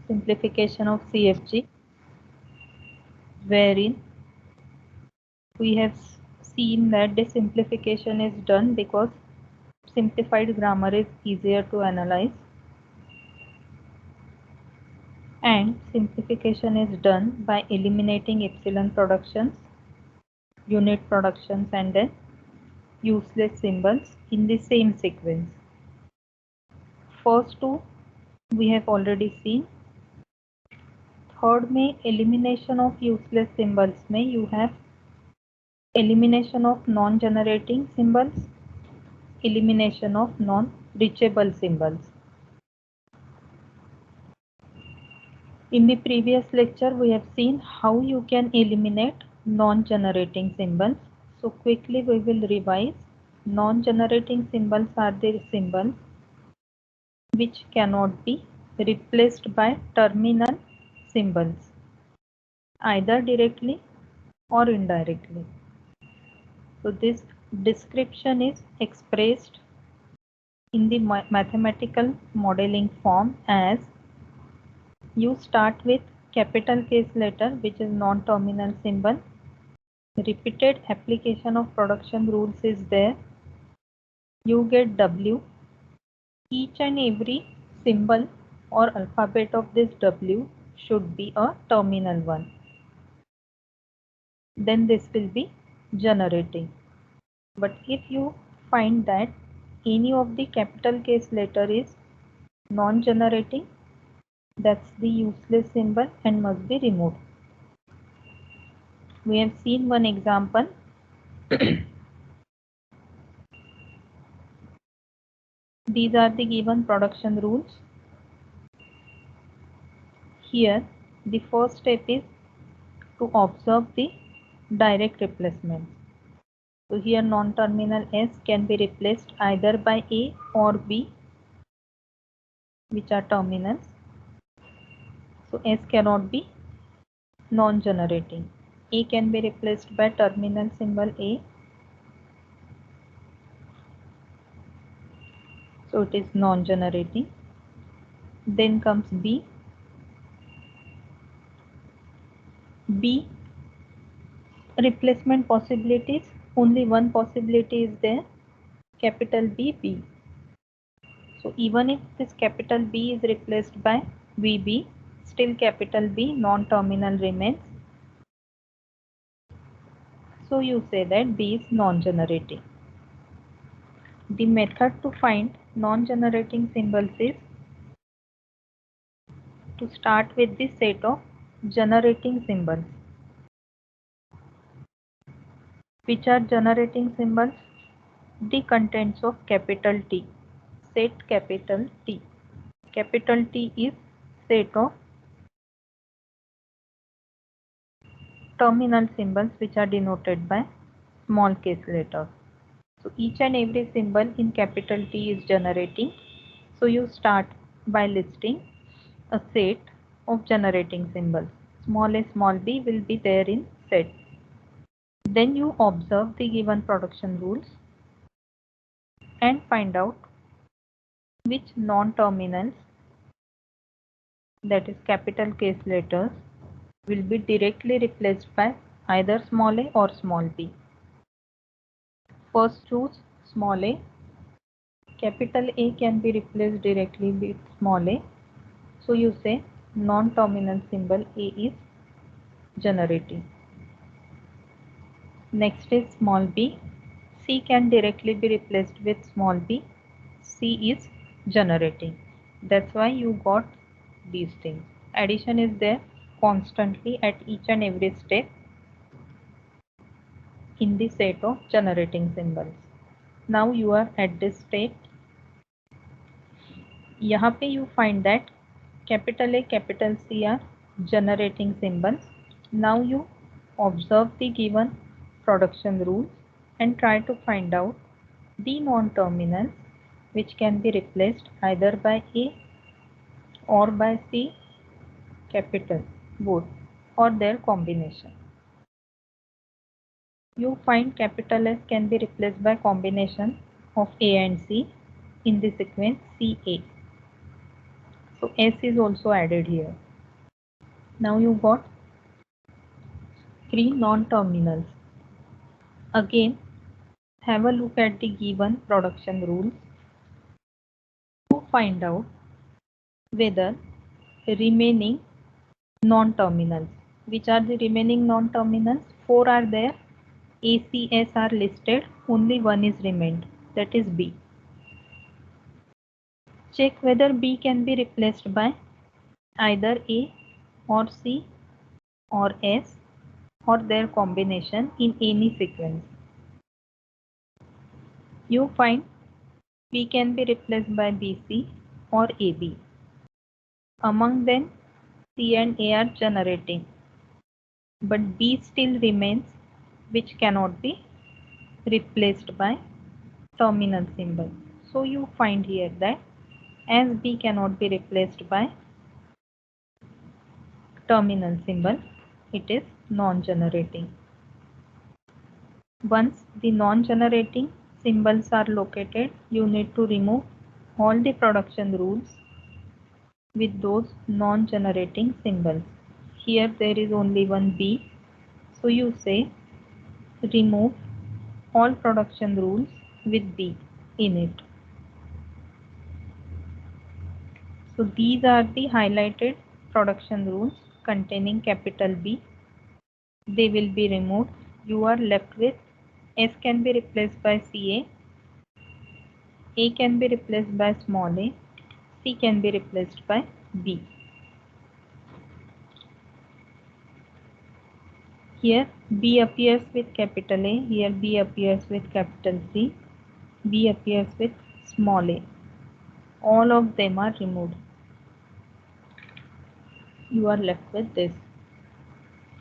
simplification of CFG, wherein we have seen that the simplification is done because simplified grammar is easier to analyze, and simplification is done by eliminating epsilon productions, unit productions, and then useless symbols in the same sequence. First two we have already seen. Third में elimination of useless symbols में you have elimination of non-generating symbols, elimination of non-reachable symbols. In the previous lecture we have seen how you can eliminate non-generating symbols. So quickly we will revise. Non-generating symbols are the symbols which cannot be replaced by terminal symbols, either directly or indirectly. So this description is expressed in the mathematical modeling form as you start with capital case letter, which is non-terminal symbol. Repeated application of production rules is there. You get W. Each and every symbol or alphabet of this W should be a terminal one. Then this will be generating. But if you find that any of the capital case letter is non-generating, that's the useless symbol and must be removed. We have seen one example. These are the given production rules. Here the first step is to observe the direct replacement. So here non-terminal S can be replaced either by A or B, which are terminals. So S cannot be non-generating. A can be replaced by terminal symbol A. So it is non-generating. Then comes B. B replacement possibilities. Only one possibility is there. Capital B, B. So even if this capital B is replaced by VB, still capital B non-terminal remains. So you say that B is non-generating. The method to find non-generating symbols is to start with the set of generating symbols. Which are generating symbols? The contents of capital T. Set capital T. Capital T is set of terminal symbols which are denoted by small case letters. So each and every symbol in capital T is generating. So you start by listing a set of generating symbols. Small a, small b will be there in set. Then you observe the given production rules and find out which non-terminals, that is capital case letters, will be directly replaced by either small a or small b. First choose small a. Capital A can be replaced directly with small a. So you say non-terminal symbol A is generating. Next is small b. C can directly be replaced with small b. C is generating. That's why you got these things. Addition is there constantly at each and every step in the set of generating symbols. Now you are at this state. यहाँ पे you find that capital A, capital C are generating symbols. Now you observe the given production rules and try to find out the non-terminals which can be replaced either by A or by C, capital, both, or their combination. You find capital S can be replaced by combination of A and C in the sequence CA. So S is also added here. Now you got 3 non-terminals. Again, have a look at the given production rules to find out whether remaining non-terminals. Which are the remaining non-terminals? 4 are there. ACS are listed. Only one is remained. That is B. Check whether B can be replaced by either A or C or S or their combination in any sequence. You find B can be replaced by BC or AB. Among them, C and A are generating, but B still remains, which cannot be replaced by terminal symbol. So you find here that as B cannot be replaced by terminal symbol, it is non-generating. Once the non-generating symbols are located, you need to remove all the production rules with those non-generating symbols. Here there is only one B, so you say remove all production rules with B in it. So these are the highlighted production rules containing capital B. They will be removed. You are left with S can be replaced by CA, A can be replaced by small a, C can be replaced by B. Here B appears with capital A, here B appears with capital C, B appears with small a. All of them are removed. You are left with this.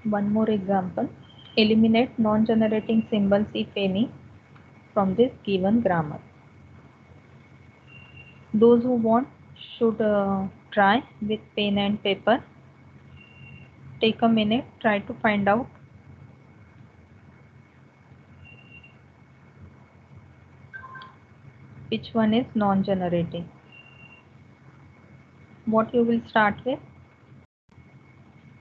One more example. Eliminate non-generating symbols, if any, from this given grammar. Those who want should try with pen and paper. Take a minute, try to find out which one is non-generating. What you will start with?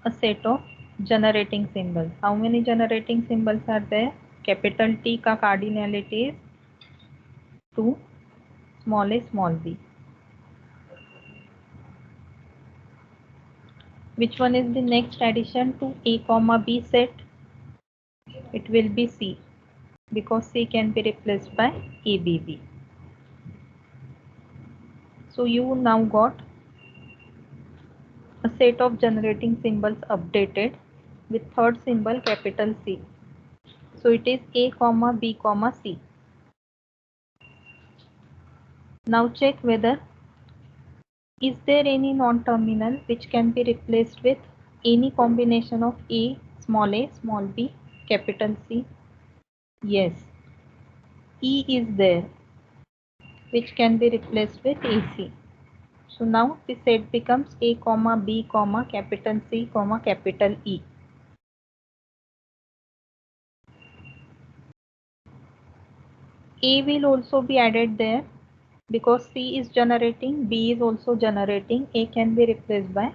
A set of generating symbols. How many generating symbols are there? Capital T का cardinality is 2, small a, small b. Which one is the next addition to A comma B set? It will be C, because C can be replaced by ABB. So you now got a set of generating symbols updated with third symbol capital C. So it is A comma B comma C. Now check whether is there any non-terminal which can be replaced with any combination of A, small b, capital C. Yes, E is there, which can be replaced with AC. So now the set becomes A comma B comma capital C comma capital E. A will also be added there because C is generating, B is also generating. A can be replaced by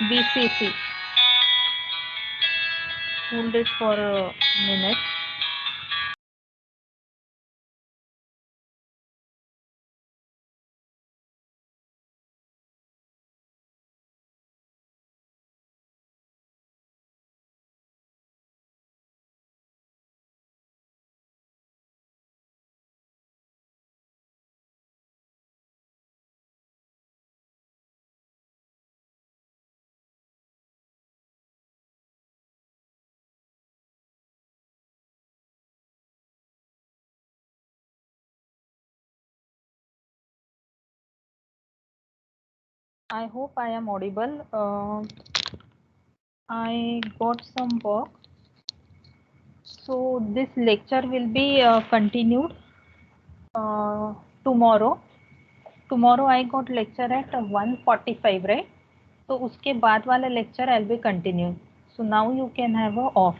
BCC. Hold it for a minute. I hope I am audible. I got some work. So this lecture will be continued tomorrow. Tomorrow I got lecture at 1:45, right? So उसके बाद वाला lecture I'll be continuing. So now you can have a off.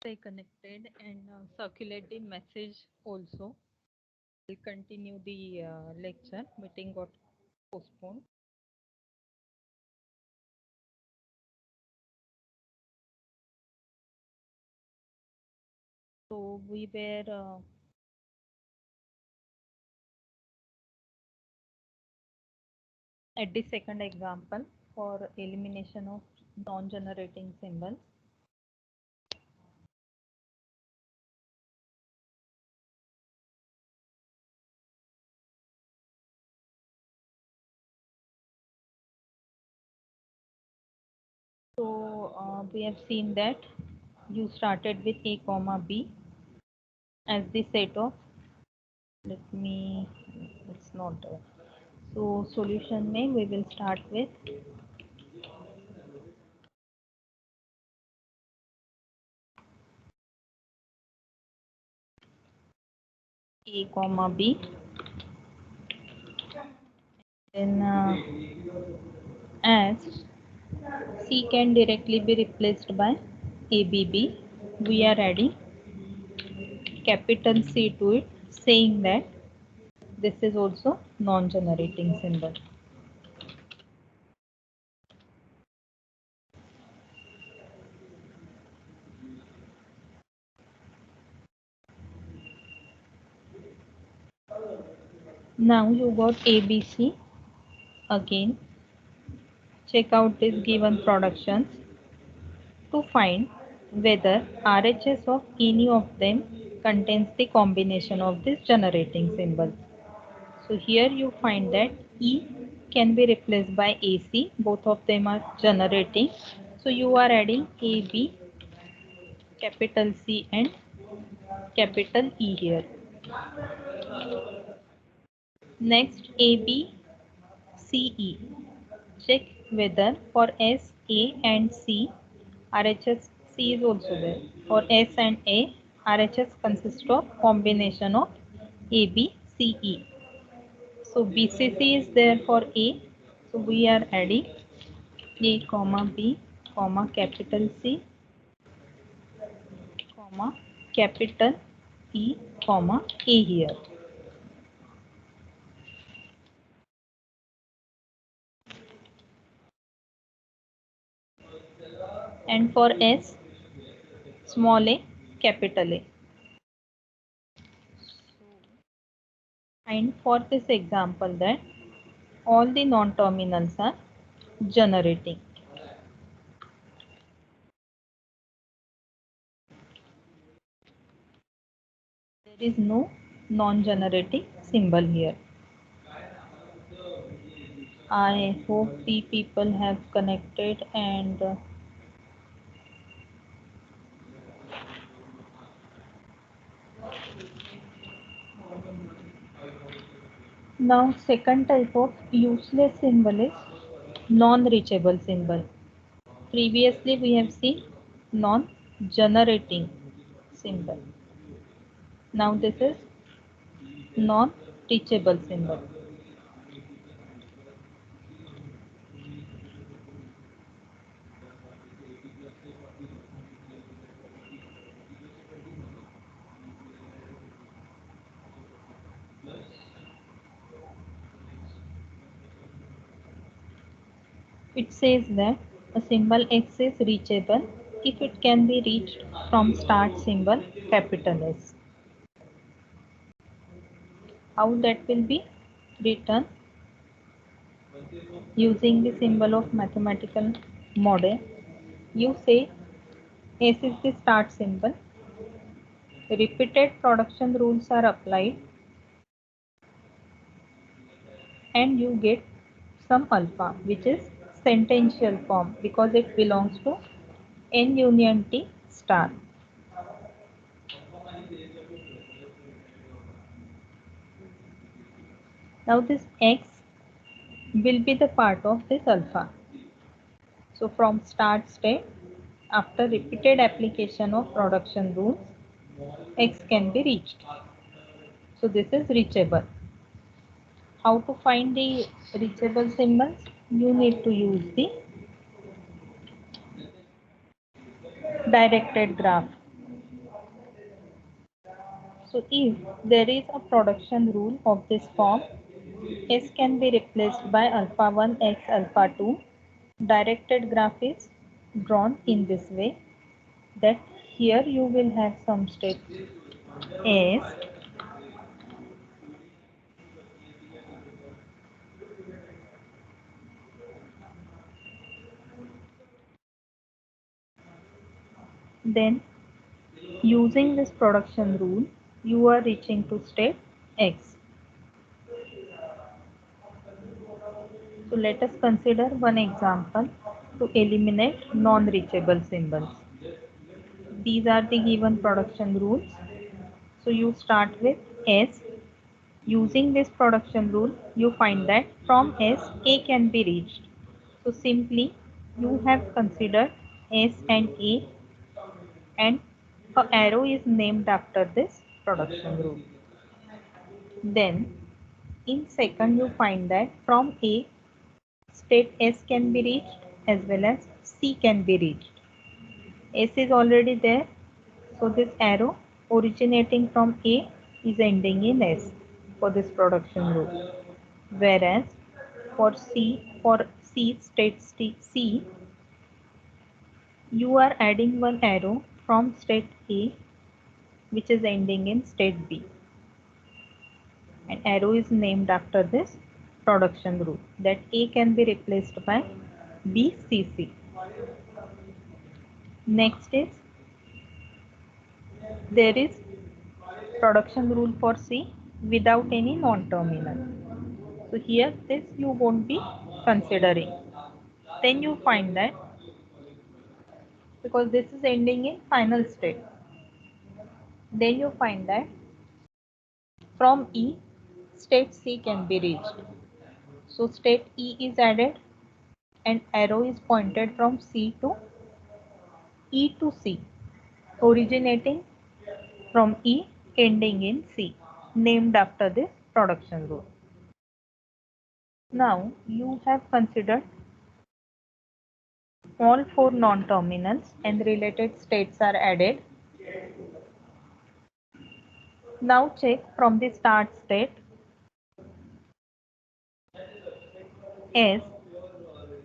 Stay connected and circulate the message also. We'll continue the lecture. Meeting got postponed. So we were at the second example for elimination of non-generating symbols. So we have seen that you started with a comma b as the set of, let me, it's not there. So solution में we will start with a comma b, then as c can directly be replaced by ABB, we are adding capital C to it, saying that this is also non-generating symbol. Now you got ABC. Again, check out these given productions to find whether RHS of any of them contains the combination of this generating symbol. So here you find that E can be replaced by AC. Both of them are generating. So you are adding AB, capital C and capital E here. Next ABCE. Check whether for S, A and C, RHS C is also there. For S and A, RHS consists of combination of ABCE. So BCC is there for A. So we are adding A comma B comma capital C comma capital E comma A here. And for S, small a capital A. And for this example that all the non-terminals are generating. There is no non-generating symbol here. I hope the people have connected and now second type of useless symbol is non-reachable symbol. Previously we have seen non-generating symbol. Now this is non-reachable symbol. It says that a symbol X is reachable if it can be reached from start symbol capital S. How that will be written? Using the symbol of mathematical model, you say S is the start symbol. Repeated production rules are applied and you get some alpha, which is sentential form because it belongs to N union T star. Now this X will be the part of this alpha. So from start state, after repeated application of production rules, X can be reached. So this is reachable. How to find the reachable symbols? You need to use the directed graph. So if there is a production rule of this form, S can be replaced by alpha 1 x alpha 2. Directed graph is drawn in this way, that here you will have some state S, then using this production rule you are reaching to state X. So let us consider one example to eliminate non-reachable symbols. These are the given production rules. So you start with S. Using this production rule, you find that from S, A can be reached. So simply you have considered S and A, and an arrow is named after this production rule. Then in second you find that from A, state S can be reached as well as C can be reached. S is already there, so this arrow originating from A is ending in S for this production rule. Whereas for C state C, you are adding one arrow from state A which is ending in state B. An arrow is named after this production rule, that A can be replaced by BCC. Next is there is production rule for C without any non-terminal. So here this you won't be considering. Then you find that because this is ending in final state, then you find that from E, state C can be reached. So state E is added and arrow is pointed from C to E to C, originating from E ending in C, named after this production rule. Now you have considered all four non-terminals and related states are added. Now check from the start state S,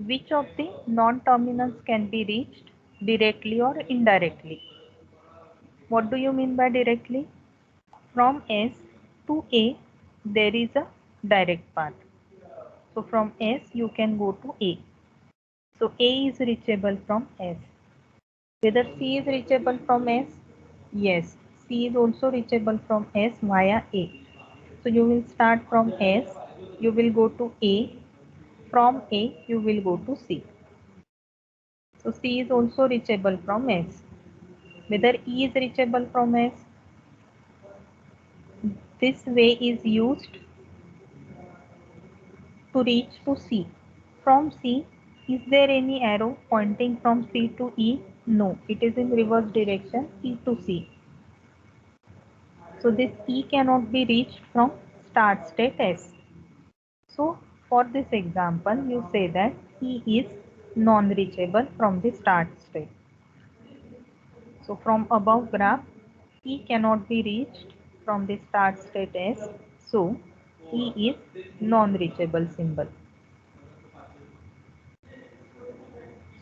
which of the non-terminals can be reached directly or indirectly. What do you mean by directly? From S to A, there is a direct path. So from S, you can go to A. So A is reachable from S. Whether C is reachable from S? Yes, C is also reachable from S via A. So you will start from S, you will go to A. From A, you will go to C. So C is also reachable from S. Whether E is reachable from S? This way is used to reach to C. From C, is there any arrow pointing from C to E? No, it is in reverse direction, E to C. So this E cannot be reached from start state S. So for this example, you say that E is non-reachable from the start state. So from above graph, E cannot be reached from the start state S. So E is non-reachable symbol.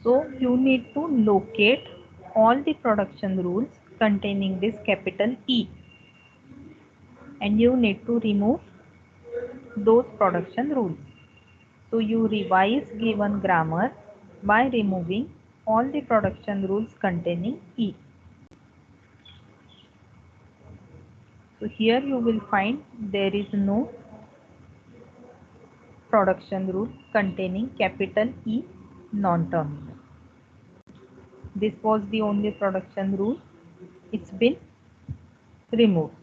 So you need to locate all the production rules containing this capital E, and you need to remove those production rules. So you revise given grammar by removing all the production rules containing E. So here you will find there is no production rule containing capital E non-terminal. This was the only production rule. It's been removed.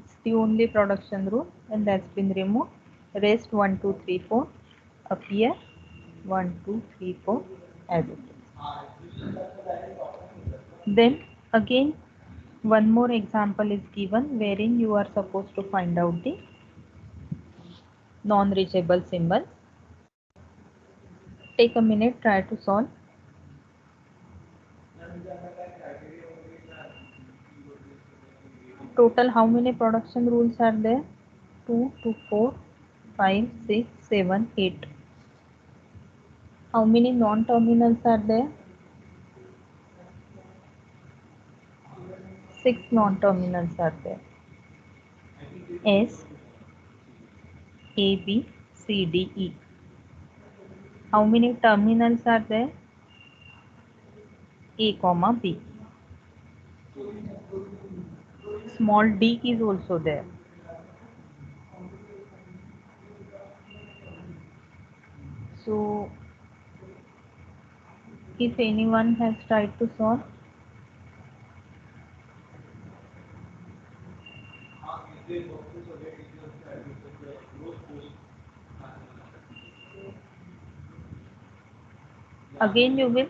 It's the only production rule and that's been removed. Rest 1, 2, 3, 4 appear 1, 2, 3, 4 as it is. Then again one more example is given wherein you are supposed to find out the non-reachable symbol. Take a minute, try to solve. Total how many production rules are there? 2 to 4, 5, 6, 7, 8. How many non-terminals are there? 6 non-terminals are there. S, A, B, C, D, E. How many terminals are there? A, comma, B. Small d is also there. So, if anyone has tried to solve, again you will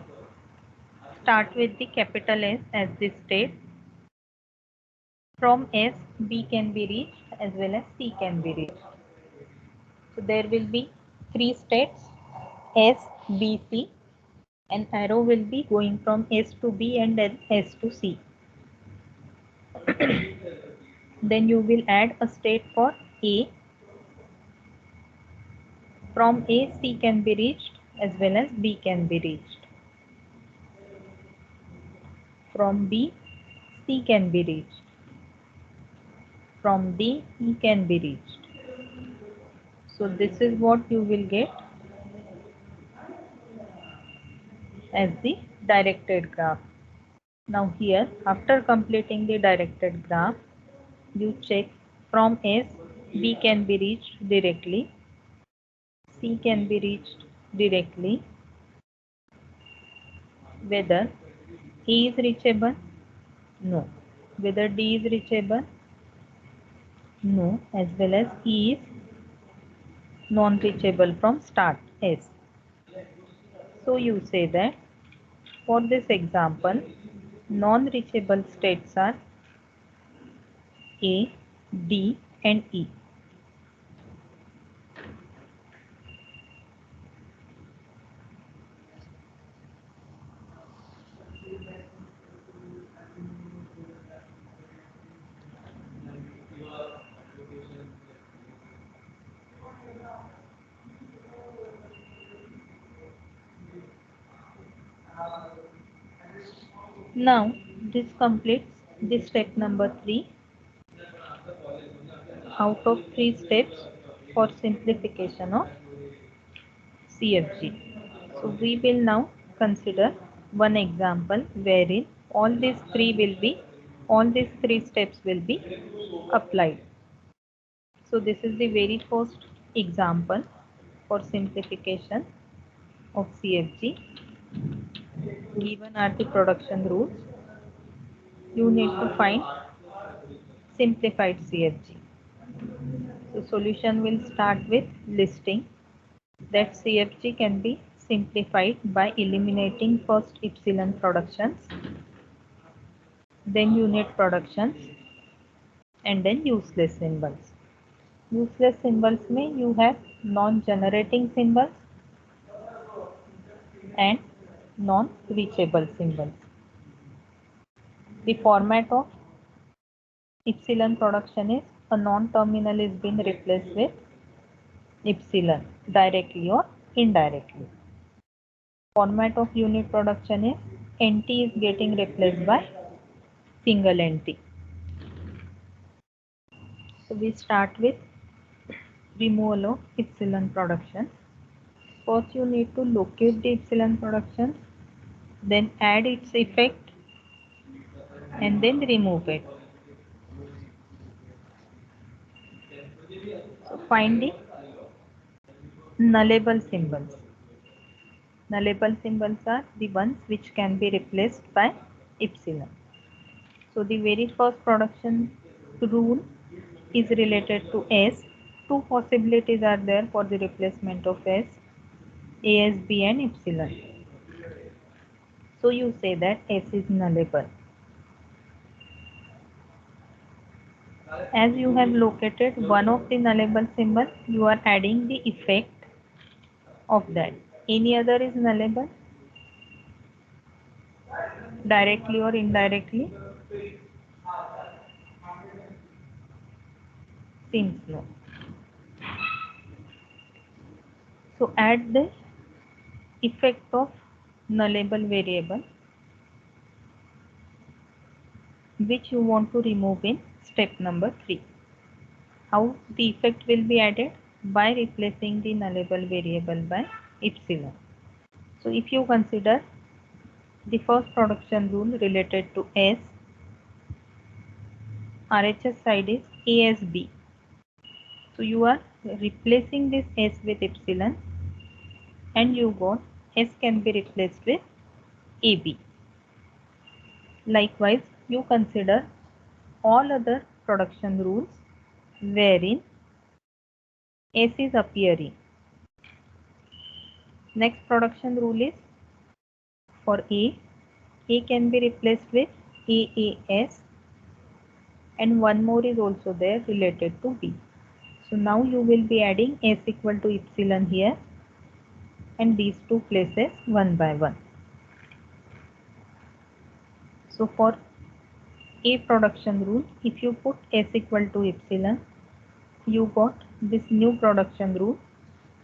start with the capital S as this state. From S, B can be reached as well as C can be reached. So there will be 3 states, S, B, C. An arrow will be going from S to B and then S to C. Then you will add a state for A. From A, C can be reached as well as B can be reached. From B, C can be reached. From D, E can be reached. So this is what you will get as the directed graph. Now here, after completing the directed graph, you check from S, B can be reached directly, C can be reached directly, whether E is reachable? No. Whether D is reachable? No. As well as E is non-reachable from start S. So you say that for this example, non-reachable states are A, D and E. Now this completes the step number 3 out of 3 steps for simplification of CFG. So we will now consider one example wherein all these three steps will be applied. So this is the very first example for simplification of CFG. Given are the production rules. You need to find simplified CFG. So solution will start with listing that CFG can be simplified by eliminating first epsilon productions, then unit productions, and then useless symbols. Useless symbols में you have non-generating symbols and non-reachable symbols. The format of epsilon production is a non-terminal is being replaced with epsilon directly or indirectly. Format of unit production is NT is getting replaced by single NT. So we start with removal of epsilon production. First you need to locate the epsilon production, then add its effect and then remove it. So find the nullable symbols. Nullable symbols are the ones which can be replaced by epsilon. So the very first production rule is related to S. Two possibilities are there for the replacement of S, AS, B and epsilon. So you say that S is nullable. As you have located one of the nullable symbol, you are adding the effect of that. Any other is nullable? Directly or indirectly? seems no. So add the effect of nullable variable which you want to remove in step number 3. How the effect will be added? By replacing the nullable variable by epsilon. So if you consider the first production rule related to S, RHS side is A as B. So you are replacing this S with epsilon and you got S can be replaced with AB. Likewise, you consider all other production rules wherein S is appearing. Next production rule is for A can be replaced with AAS and one more is also there related to B. So now you will be adding S equal to epsilon here and these two places one by one. So for A production rule, if you put S equal to epsilon, you got this new production rule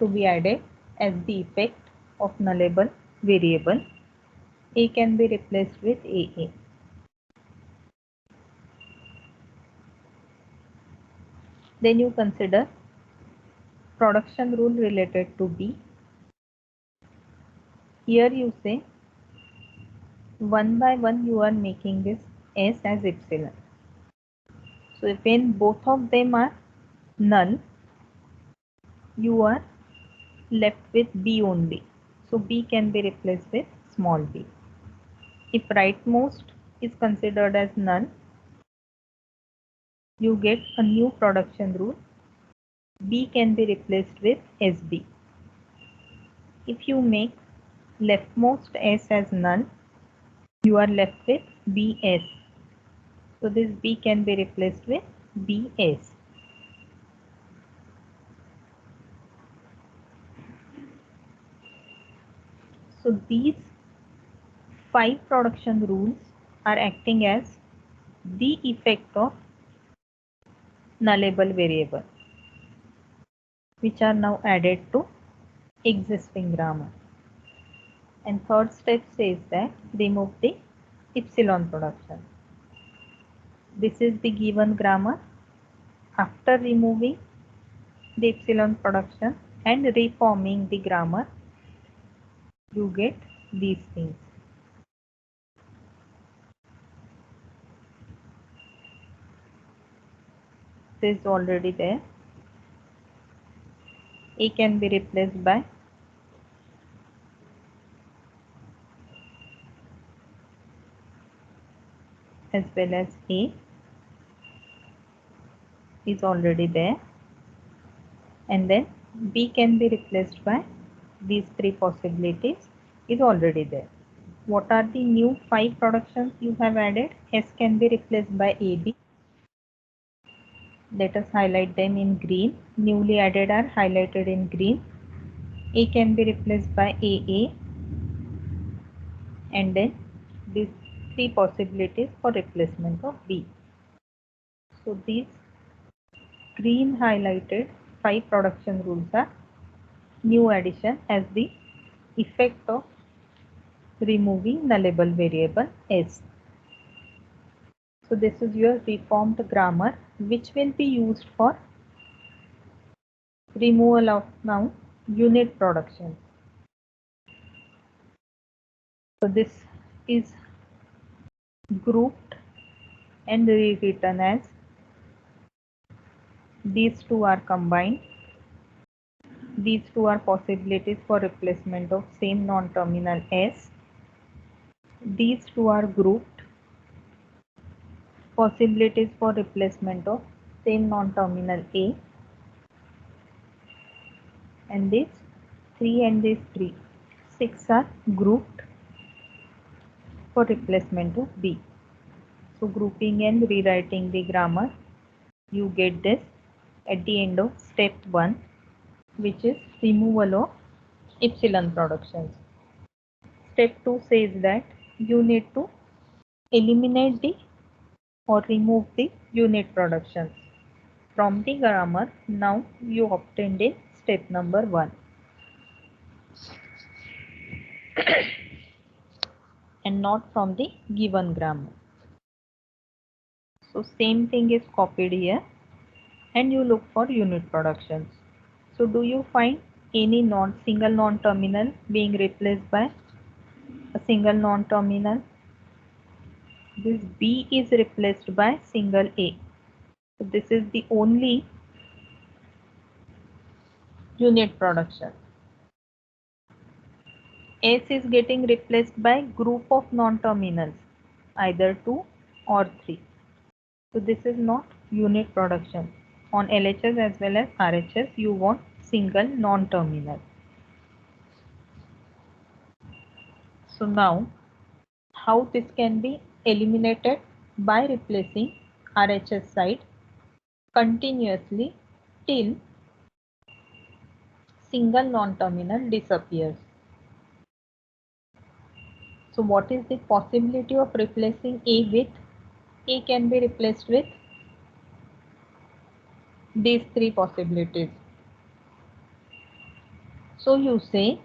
to be added as the effect of nullable variable. A can be replaced with AA. Then you consider production rule related to B. Here you say one by one you are making this S as epsilon. So when both of them are null, you are left with B only. So B can be replaced with small b. If rightmost is considered as null, you get a new production rule. B can be replaced with SB. If you make leftmost S as null, you are left with BS. So this B can be replaced with BS. So these 5 production rules are acting as the effect of nullable variable, which are now added to existing grammar. And third step says that remove the epsilon production. This is the given grammar. After removing the epsilon production and reforming the grammar, you get these things. This is already there. A can be replaced by as well as A is already there, and then B can be replaced by these 3 possibilities is already there. What are the new 5 productions you have added? S can be replaced by AB. Let us highlight them in green. Newly added are highlighted in green. A can be replaced by AA, and then these 3 possibilities for replacement of B. So these green highlighted 5 production rules are new addition as the effect of removing nullable variable S. So this is your reformed grammar which will be used for removal of now unit production. So this is grouped and rewritten as these two are combined. These two are possibilities for replacement of same non-terminal S. These two are grouped, possibilities for replacement of same non-terminal A. And these 3 and these 3, 6 are grouped for replacement of B. So grouping and rewriting the grammar, you get this at the end of step 1, which is removal of epsilon productions. Step 2 says that you need to eliminate the or remove the unit productions. from the grammar now you obtained in step number 1 and not from the given grammar. So same thing is copied here and you look for unit productions. So do you find any single non-terminal being replaced by a single non-terminal? This B is replaced by single A. So this is the only unit production. S is getting replaced by group of non-terminals, either 2 or 3. So this is not unit production. On LHS as well as RHS, you want single non-terminal. So now, how this can be eliminated? By replacing RHS side continuously till single non-terminal disappears. So what is the possibility of replacing A with? A can be replaced with these 3 possibilities. So you say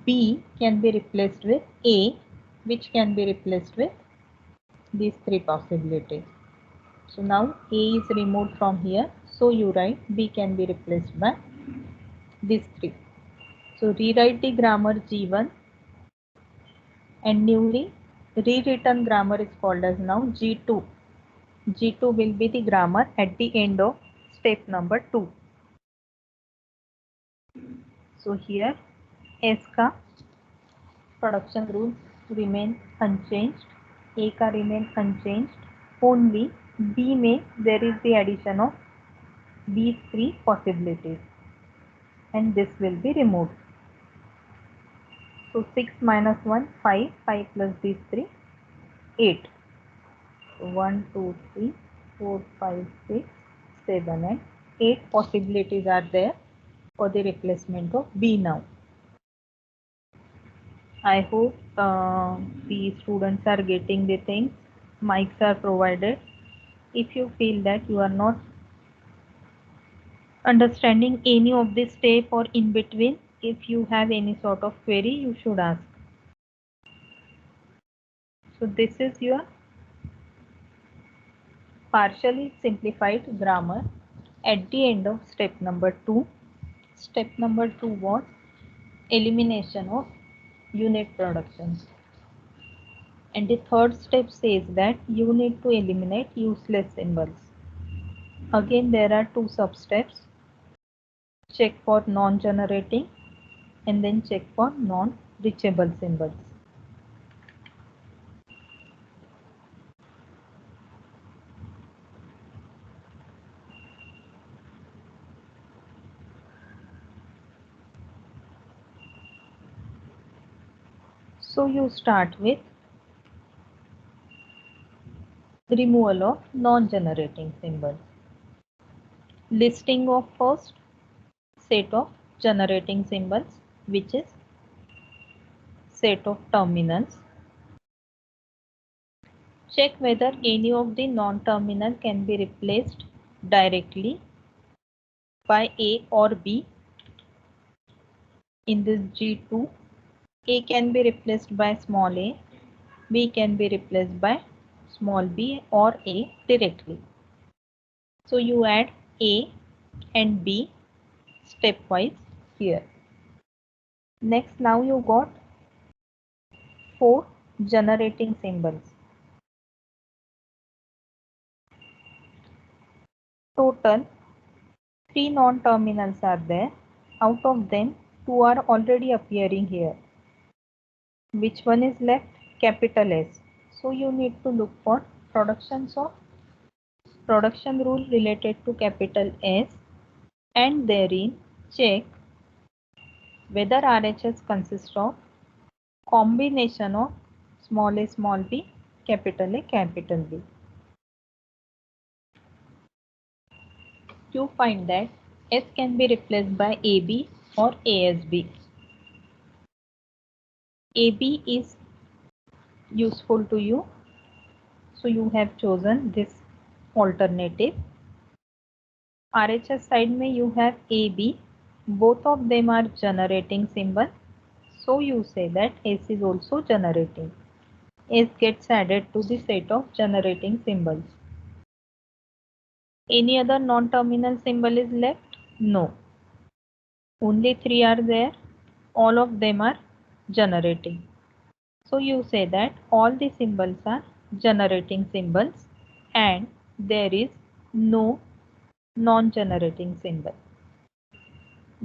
B can be replaced with A, which can be replaced with these 3 possibilities. So now A is removed from here. So you write B can be replaced by these 3. So rewrite the grammar G1 and newly rewritten grammar is called as now G2. G2 will be the grammar at the end of step number 2. So here S का production rules remain unchanged, A का remain unchanged, only B में there is the addition of these 3 possibilities and this will be removed. So 6 minus 1, 5, 5 plus these 3, 8. So 1, 2, 3, 4, 5, 6, 7 and 8 possibilities are there for the replacement of B now. I hope the students are getting the things. Mics are provided. If you feel that you are not understanding any of this step or in between, if you have any sort of query, you should ask. So this is your partially simplified grammar at the end of step number 2. Step number 2 was elimination of unit productions. And the third step says that you need to eliminate useless symbols. Again, there are 2 sub-steps. Check for non-generating and then check for non-reachable symbols. So you start with removal of non-generating symbols. Listing of first set of generating symbols, which is set of terminals. Check whether any of the non-terminal can be replaced directly by A or B. In this G2, A can be replaced by small a, B can be replaced by small b or A directly. So you add A and B stepwise here. Next, now you got 4 generating symbols. Total 3 non-terminals are there. Out of them, 2 are already appearing here. Which one is left? Capital S. So you need to look for production rule related to capital S and therein check whether RHS consists of combination of small a, capital A, capital B. You find that S can be replaced by AB or ASB. AB is useful to you, so you have chosen this alternative. RHS side में you have AB. Both of them are generating symbol. So you say that S is also generating. S gets added to the set of generating symbols. Any other non-terminal symbol is left? No. Only 3 are there. All of them are generating. So you say that all the symbols are generating symbols and there is no non-generating symbol.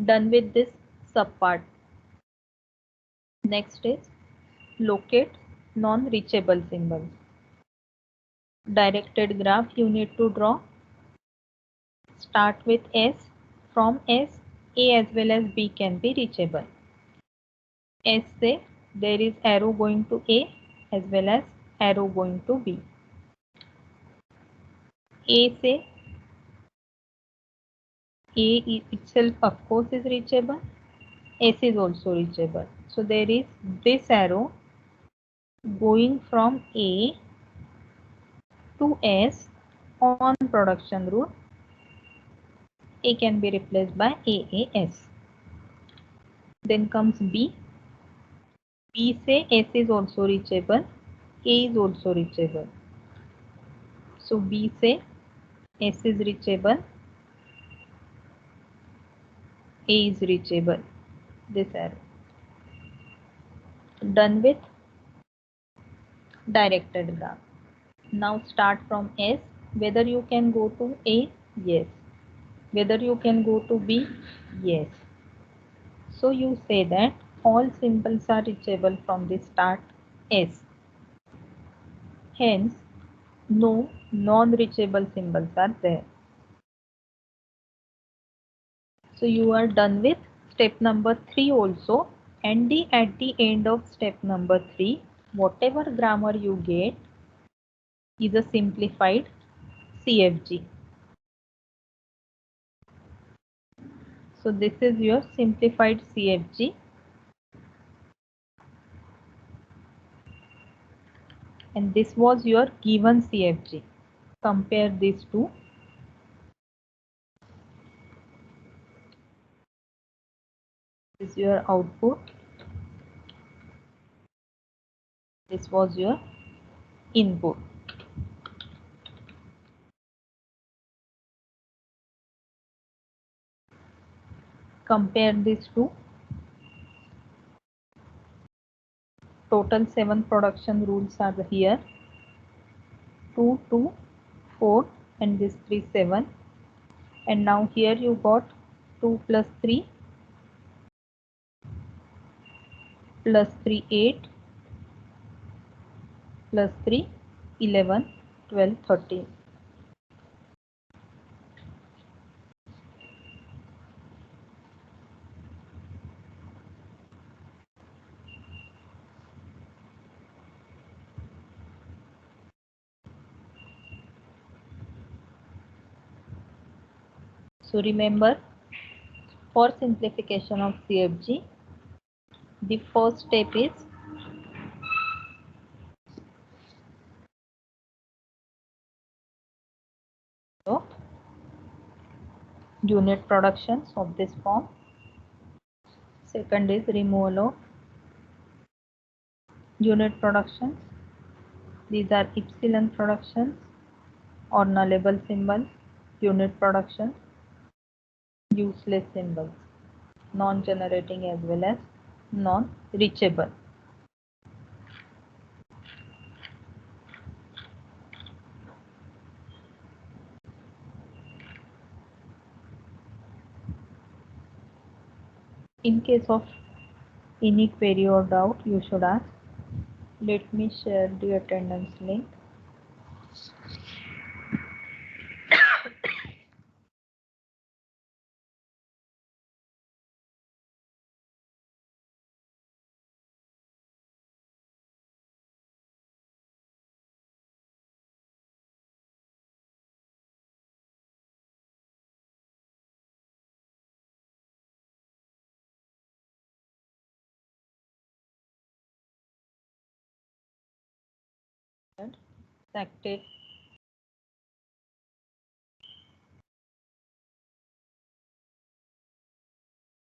Done with this subpart. Next is locate non-reachable symbols. Directed graph you need to draw. Start with S. From S, A as well as B can be reachable. S say there is arrow going to A as well as arrow going to B. A say A itself of course is reachable. S is also reachable. So there is this arrow going from A to S on production route. A can be replaced by AAS. Then comes B. B say S is also reachable. A is also reachable. So B say S is reachable. A is reachable. This arrow. Done with directed graph. Now start from S. Whether you can go to A? Yes. Whether you can go to B? Yes. So you say that all symbols are reachable from the start S. Hence, no non-reachable symbols are there. So you are done with step number 3 also, and at the end of step number 3, whatever grammar you get is a simplified CFG. So this is your simplified CFG. And this was your given CFG. Compare these two. This is your output. This was your input. Compare these two. Total 7 production rules are here. 2, 2, 4 and this 3, 7. And now here you got 2 plus 3 plus 3, 8 plus 3, 11, 12, 13. So remember, for simplification of CFG, the first step is unit productions of this form. Second is removal of unit productions. These are epsilon productions or nullable symbols, unit productions, useless symbols, non-generating as well as non-reachable. In case of any query or doubt, you should ask. Let me share the attendance link. Acted